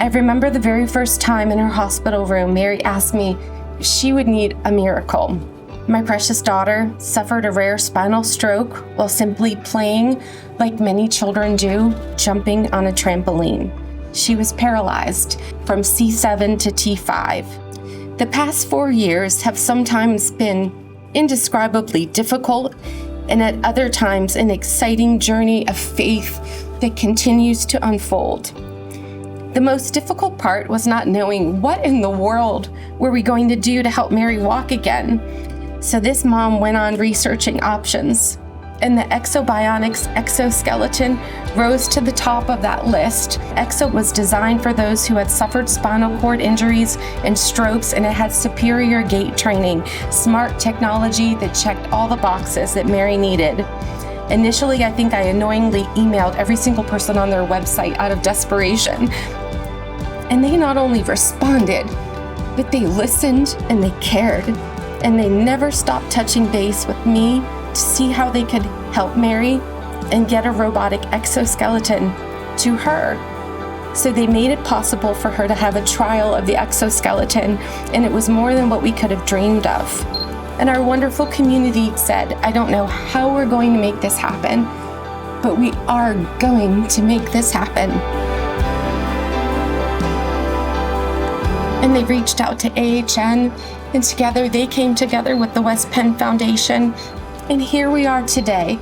I remember the very first time in her hospital room, Mary asked me if she would need a miracle. My precious daughter suffered a rare spinal stroke while simply playing, like many children do, jumping on a trampoline. She was paralyzed from C7 to T5. The past 4 years have sometimes been indescribably difficult, and at other times an exciting journey of faith that continues to unfold. The most difficult part was not knowing what in the world were we going to do to help Mary walk again. So this mom went on researching options, and the Ekso Bionics exoskeleton rose to the top of that list. Ekso was designed for those who had suffered spinal cord injuries and strokes, and it had superior gait training, smart technology that checked all the boxes that Mary needed. Initially, I think I annoyingly emailed every single person on their website out of desperation. And they not only responded, but they listened and they cared. And they never stopped touching base with me to see how they could help Mary and get a robotic exoskeleton to her. So they made it possible for her to have a trial of the exoskeleton, and it was more than what we could have dreamed of. And our wonderful community said, I don't know how we're going to make this happen, but we are going to make this happen. And they reached out to AHN, and together they came together with the West Penn Foundation. And here we are today,